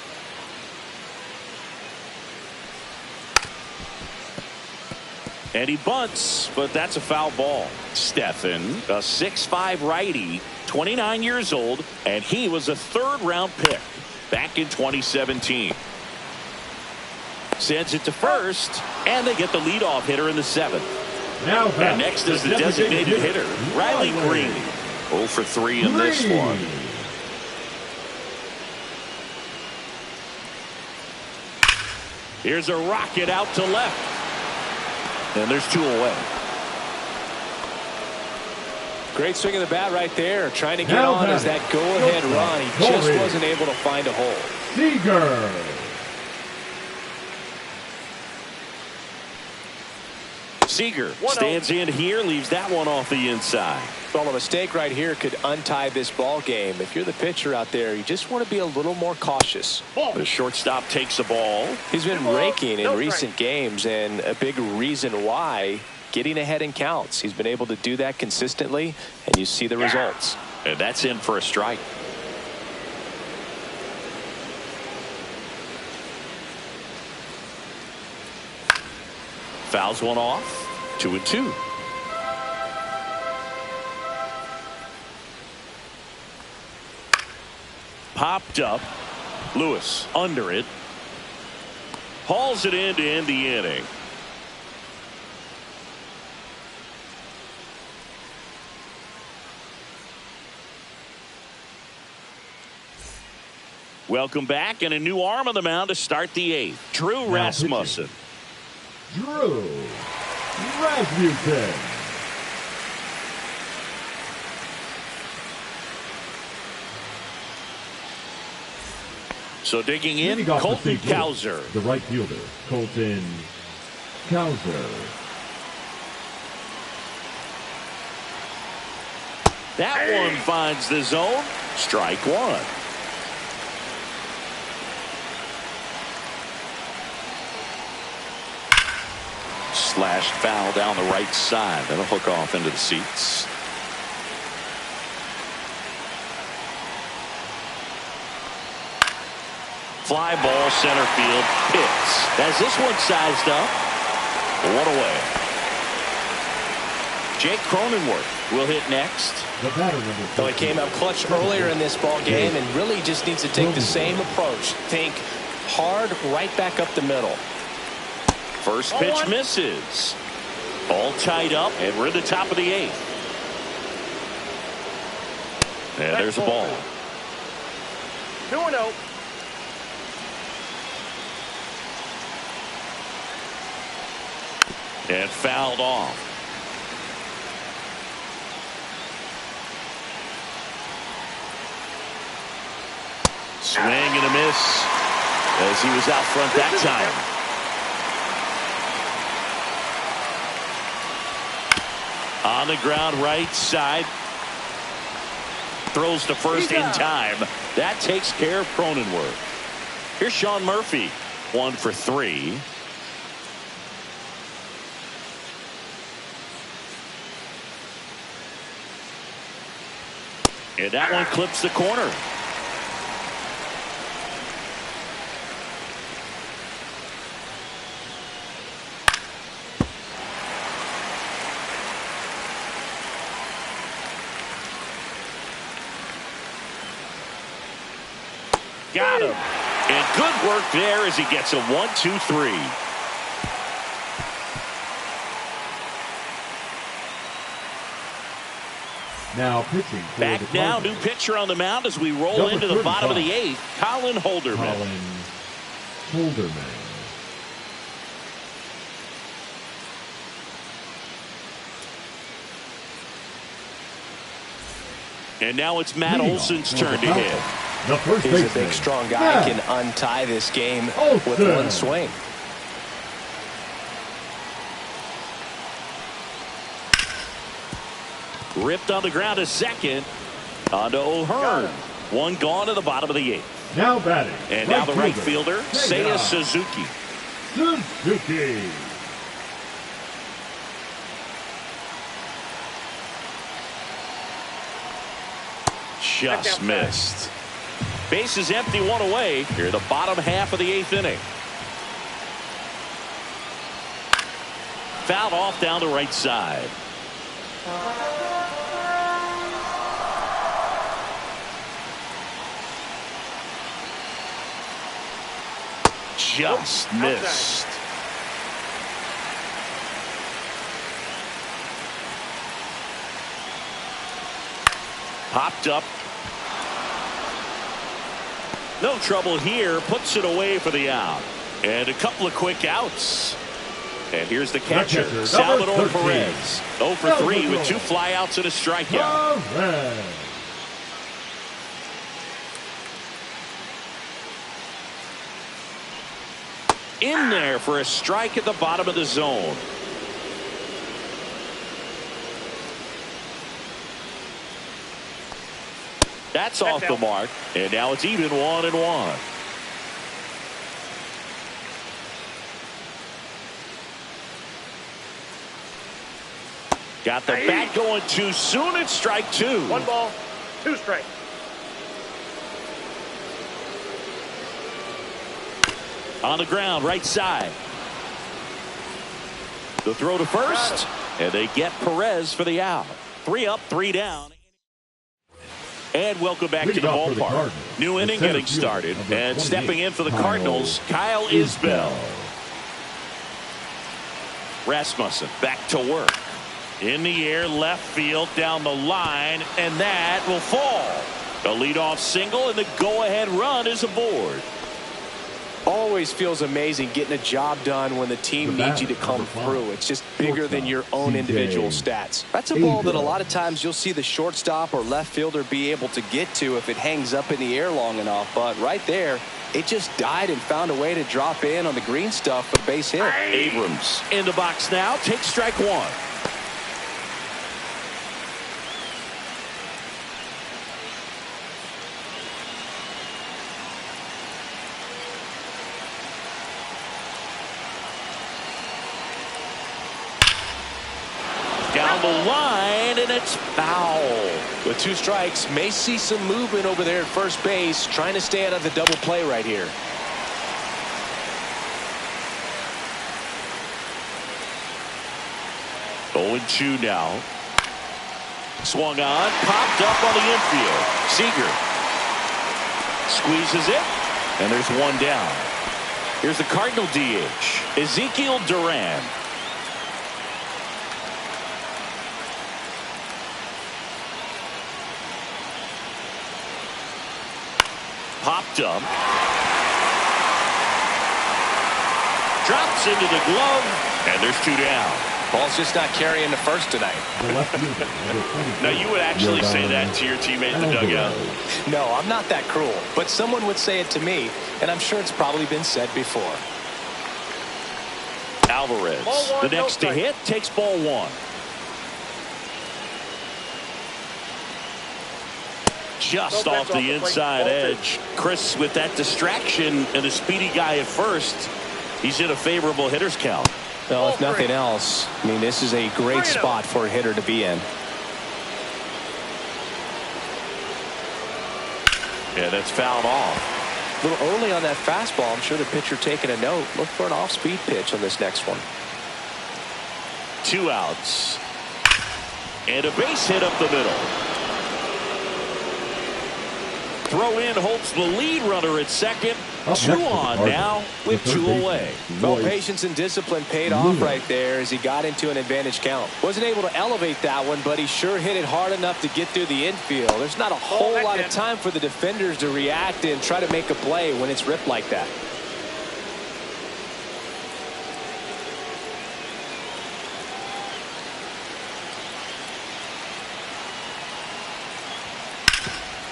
And he bunts, but that's a foul ball. Stephan, a 6'5" righty, 29 years old, and he was a 3rd-round pick back in 2017. Sends it to first, and they get the leadoff hitter in the 7th. And next is the designated hitter, Riley Green. 0 for 3 in this one. Here's a rocket out to left. And there's 2 away. Great swing of the bat right there. Trying to get Now on as that go-ahead run. He just wasn't able to find a hole. Seager. Seager stands in here, leaves that one off the inside. Well, a mistake right here could untie this ball game. If you're the pitcher out there, you just want to be a little more cautious. The shortstop takes the ball. He's been raking in recent games, and a big reason why, getting ahead in counts. He's been able to do that consistently, and you see the results. And that's in for a strike. Fouls one off. 2-2. Popped up. Lewis under it. Hauls it in to end the inning. Welcome back, and a new arm on the mound to start the eighth. Drew Rasmussen. Drew Rasmussen. So digging in, Leading off Colton the St. Louis, Cowser. The right fielder, Colton Cowser. That one finds the zone. Strike one. Slashed foul down the right side. That'll hook off into the seats. Fly ball center field. Pitts. Has this one sized up? One away. Jake Cronenworth will hit next. The batter number So he came out clutch earlier in this ball game and really just needs to take the same approach. Think hard right back up the middle. First pitch misses. All tied up, and we're at the top of the eighth. And there's a ball. 2-0. And fouled off. Swing and a miss as he was out front that time. On the ground right side. Throws to first in time. That takes care of Cronenworth. Here's Sean Murphy. 1 for 3. And that one clips the corner. Got him. And good work there as he gets a 1-2-3. Now pitching. Back now, new pitcher on the mound as we roll into the bottom of the eighth. Colin Holderman. Colin Holderman. And now it's Matt Olson's turn to hit. The first He's a baseman, big, strong guy. Can untie this game with one swing. Ripped on the ground to second. On to O'Hearn. One gone to the bottom of the eighth. Now batting. And now the right fielder, Seiya Suzuki. Suzuki. Just missed. Base is empty, one away. Here, the bottom half of the eighth inning. Fouled off down the right side. Just missed. Popped up. No trouble here. Puts it away for the out. And a couple of quick outs. And here's the catcher, number Salvador 13. Perez. 0 for 3 with 2 flyouts and a strikeout. Perez. In there for a strike at the bottom of the zone. That's off the mark. And now it's even 1-1. Got the bat going too soon. It's strike 2. 1 ball, 2 strikes. On the ground, right side. The throw to first, and they get Perez for the out. 3 up, 3 down. And welcome back to the ballpark. New inning getting started, and stepping in for the Cardinals, Kyle Isbell. Rasmussen back to work. In the air, left field, down the line, and that will fall. A leadoff single, and the go-ahead run is aboard. Always feels amazing getting a job done when the team needs you to come through. It's just bigger than your own individual stats. That's a ball that a lot of times you'll see the shortstop or left fielder be able to get to if it hangs up in the air long enough. But right there, it just died and found a way to drop in on the green stuff for base hit. Abrams in the box now, takes strike 1. Down the line, and it's foul. With 2 strikes, may see some movement over there at first base, trying to stay out of the double play right here. Oh, 2 now. Swung on, popped up on the infield. Seager squeezes it, and there's 1 down. Here's the Cardinal DH, Ezekiel Duran. Popped up. Drops into the glove, and there's 2 down. Ball's just not carrying the first tonight. Now, you would actually say that to your teammate in the dugout. No, I'm not that cruel, but someone would say it to me, and I'm sure it's probably been said before. Alvarez, Ball 1, the next to hit, takes ball 1. Just off the inside edge. Chris, with that distraction and a speedy guy at first, he's in a favorable hitter's count. Well, if nothing else, I mean, this is a great spot for a hitter to be in. Yeah, that's fouled off. A little early on that fastball. I'm sure the pitcher taking a note. Look for an off-speed pitch on this next one. 2 outs. And a base hit up the middle. Throw in hopes the lead runner at second. 2 on now with 2 away. Well, patience and discipline paid off right there as he got into an advantage count. Wasn't able to elevate that one, but he sure hit it hard enough to get through the infield. There's not a whole lot of time for the defenders to react and try to make a play when it's ripped like that.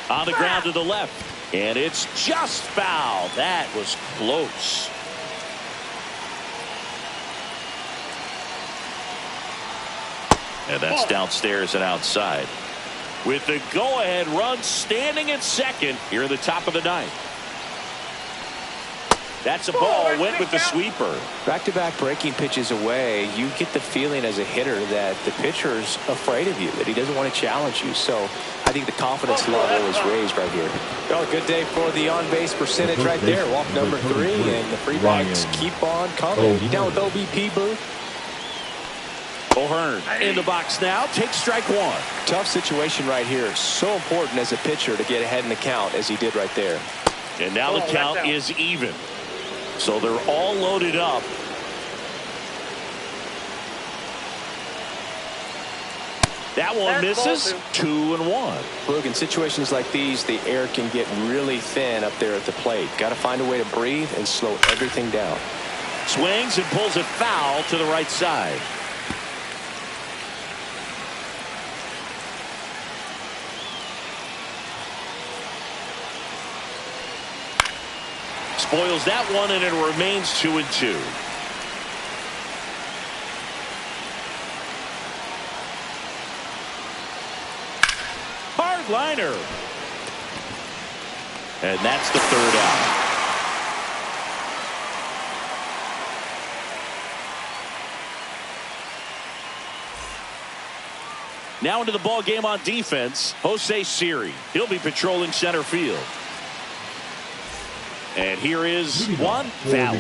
On the ground to the left, and it's just foul. That was close. And that's downstairs and outside. With the go-ahead run standing at second here in the top of the 9th. That's a ball, went with the sweeper. Back-to-back breaking pitches away, you get the feeling as a hitter that the pitcher's afraid of you, that he doesn't want to challenge you. So I think the confidence level is raised right here. Well, a good day for the on-base percentage right there. Walk number 3, and the free bikes keep on coming. You down with OBP, Booth? O'Hearn in the box now, takes strike 1. Tough situation right here. So important as a pitcher to get ahead in the count as he did right there. And now the count is even. So they're all loaded up. That one misses. 2-1. Look, in situations like these, the air can get really thin up there at the plate. Got to find a way to breathe and slow everything down. Swings and pulls it foul to the right side. Spoils that one, and it remains 2-2. Hard liner. And that's the third out. Now into the ball game on defense, Jose Siri. He'll be patrolling center field. And here is one foul.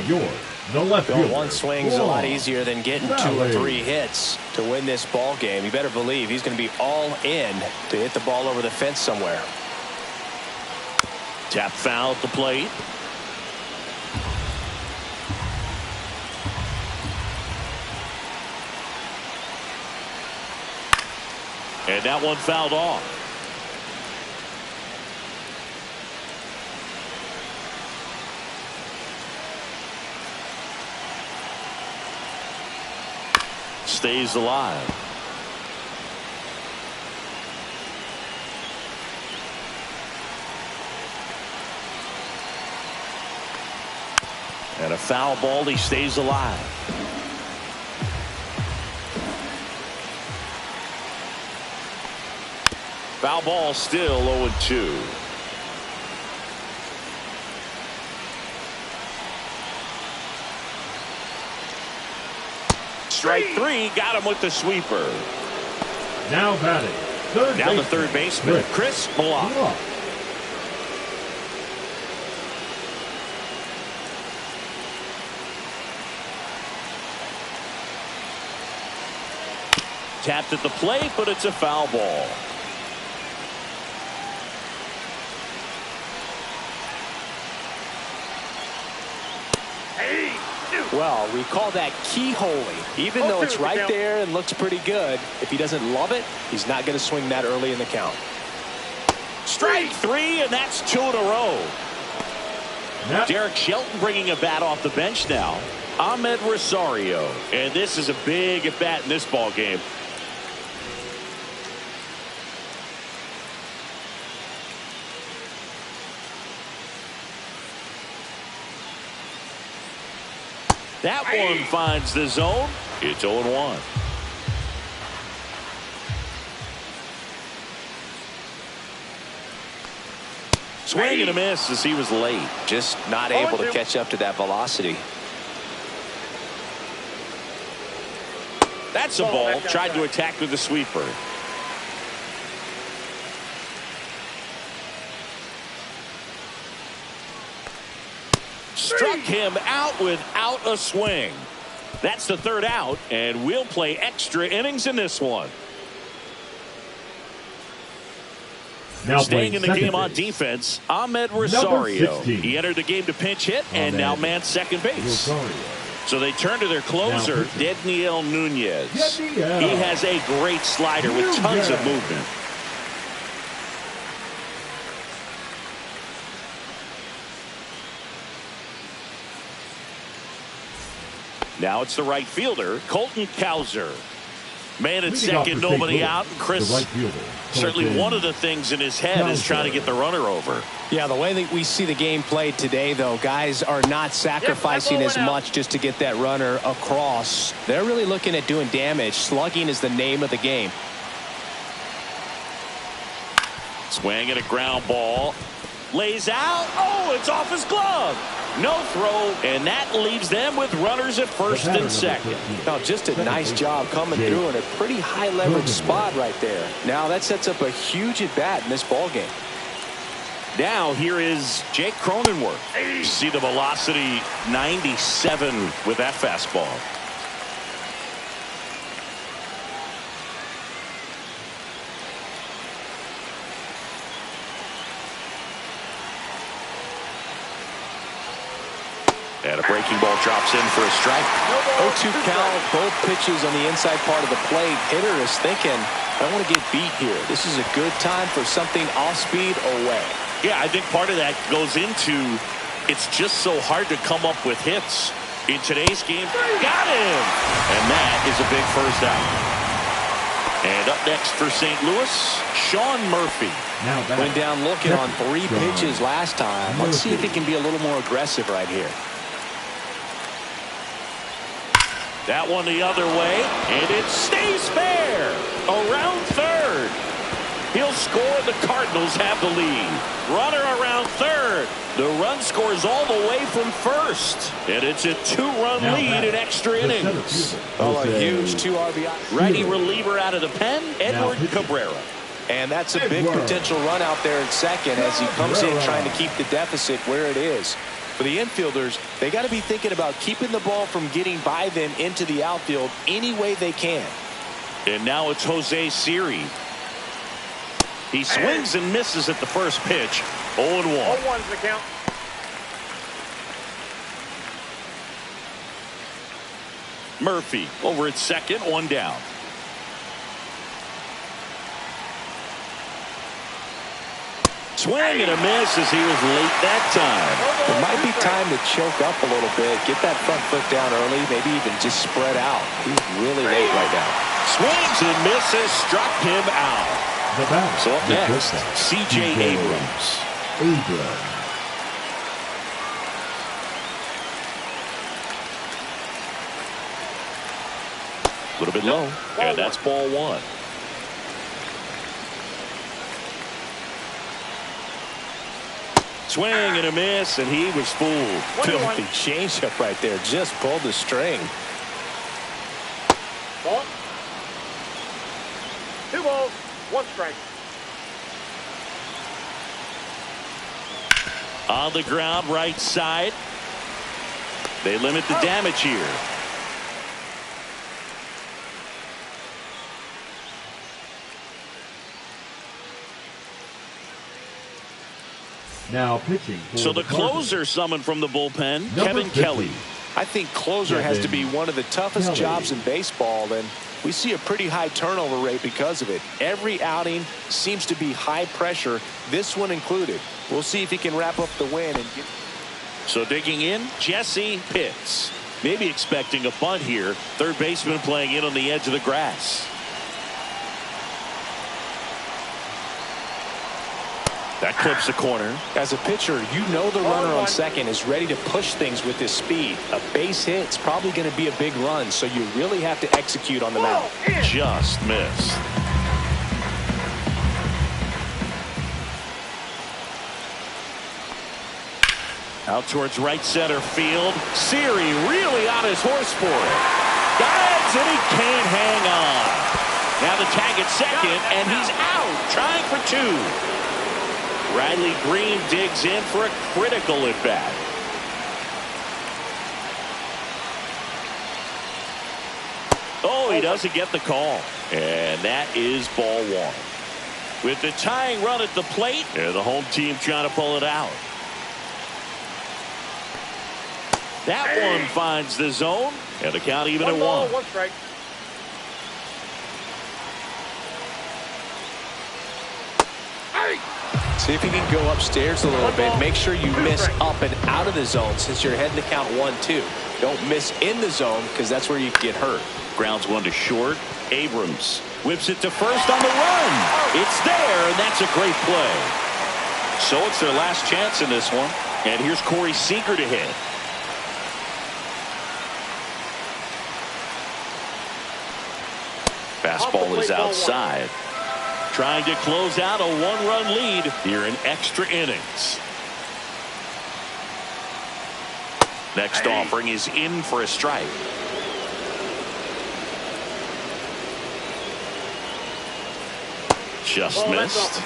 The left fielder. One swing's a lot easier than getting 2 or 3 hits to win this ball game. You better believe he's going to be all in to hit the ball over the fence somewhere. Tap foul at the plate. And that one fouled off. Stays alive. And a foul ball. He stays alive. Foul ball, still 0-2. Strike 3, got him with the sweeper. Now batting. Now the third baseman, Chris Block. Tapped at the plate, but it's a foul ball. Well, we call that keyholing. Even though it's right there and looks pretty good, if he doesn't love it, he's not going to swing that early in the count. Strike 3, and that's 2 in a row. Yep. Derek Shelton bringing a bat off the bench now. Ahmed Rosario. And this is a big at bat in this ball game. That one finds the zone. It's 0-1. Swing and a miss as he was late. Just not able to catch up to that velocity. That's a ball. Tried to attack with the sweeper. Struck him out without a swing. That's the third out, and we'll play extra innings in this one. Now staying in the game on defense, Ahmed Rosario. He entered the game to pinch hit and now man second base. So they turn to their closer, Dedniel Nunez. He has a great slider with tons of movement. Now it's the right fielder, Colton Cowser. Man at second, nobody out. Chris, certainly one of the things in his head is trying to get the runner over. Yeah, the way that we see the game played today, though, guys are not sacrificing as much just to get that runner across. They're really looking at doing damage. Slugging is the name of the game. Swing at a ground ball. Lays out. Oh, it's off his glove. No throw, and that leaves them with runners at first and second. Now, just a nice job coming through in a pretty high leverage spot right there. Now that sets up a huge at bat in this ball game. Now here is Jake Cronenworth. You see the velocity 97 with that fastball. And a breaking ball drops in for a strike. 0-2 count, both pitches on the inside part of the plate. Hitter is thinking, I don't want to get beat here. This is a good time for something off speed away. Yeah, I think part of that goes into it's just so hard to come up with hits. In today's game, got him. And that is a big first out. And up next for St. Louis, Sean Murphy. Went down looking on 3 pitches last time. Let's see if he can be a little more aggressive right here. That one the other way, and it stays fair. Around third. He'll score. The Cardinals have the lead. Runner around third. The run scores all the way from first. And it's a 2-run lead in extra innings. Oh, a huge 2 RBI. Righty reliever out of the pen, Edward Cabrera. And that's a big potential run out there in second as he comes in trying to keep the deficit where it is. For the infielders, they got to be thinking about keeping the ball from getting by them into the outfield any way they can. And now it's Jose Siri. He swings and misses at the first pitch. 0-1. 0-1's the count. Murphy over at second, 1 down. Swing and a miss as he was late that time. It might be time to choke up a little bit, get that front foot down early, maybe even just spread out. He's really late right now. Swings and misses, struck him out. So up next, C.J. Abrams. A little bit low, and that's ball 1. Swing and a miss, and he was fooled. Filthy changeup right there. Just pulled the string. Ball. 2 balls, 1 strike. On the ground, right side. They limit the damage here. Now pitching. So the closer summoned from the bullpen, Kevin Kelly. I think closer has to be one of the toughest jobs in baseball, and we see a pretty high turnover rate because of it. Every outing seems to be high pressure, this one included. We'll see if he can wrap up the win. So digging in, Jesse Pitts. Maybe expecting a bunt here. Third baseman playing in on the edge of the grass. That clips the corner. As a pitcher, you know the runner on second is ready to push things with his speed. A base hit's probably going to be a big run, so you really have to execute on the mound. Just missed. Out towards right center field. Siri really on his horse for it. Guides, and he can't hang on. Now the tag at second, and he's out, trying for 2. Riley Green digs in for a critical at-bat. Oh, he doesn't get the call. And that is ball 1. With the tying run at the plate, and the home team trying to pull it out. That one finds the zone, and the count even at 1. 1 strike. See if you can go upstairs a little bit. Make sure you miss up and out of the zone since you're heading to count 1-2. Don't miss in the zone because that's where you get hurt. Grounds 1 to short. Abrams whips it to first on the run. It's there, and that's a great play. So it's their last chance in this one. And here's Corey Seager to hit. Fastball is outside. Trying to close out a 1-run lead here in extra innings. Next offering is in for a strike. Just missed.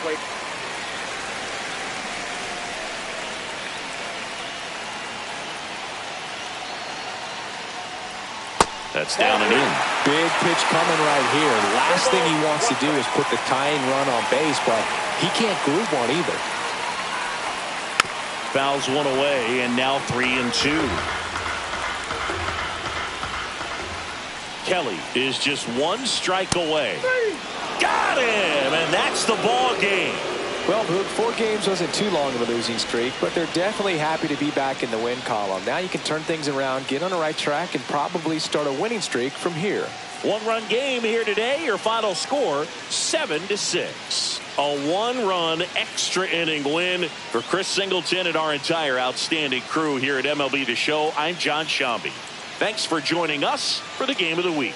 That's down and in. Big pitch coming right here. Last thing he wants to do is put the tying run on base, but he can't groove one either. Fouls one away, and now 3-2. Kelly is just 1 strike away. Got him, and that's the ball game. Well, Boog, 4 games wasn't too long of a losing streak, but they're definitely happy to be back in the win column. Now you can turn things around, get on the right track, and probably start a winning streak from here. 1-run game here today. Your final score, 7-6. A 1-run extra inning win for Chris Singleton and our entire outstanding crew here at MLB The Show. I'm John Shambi. Thanks for joining us for the Game of the Week.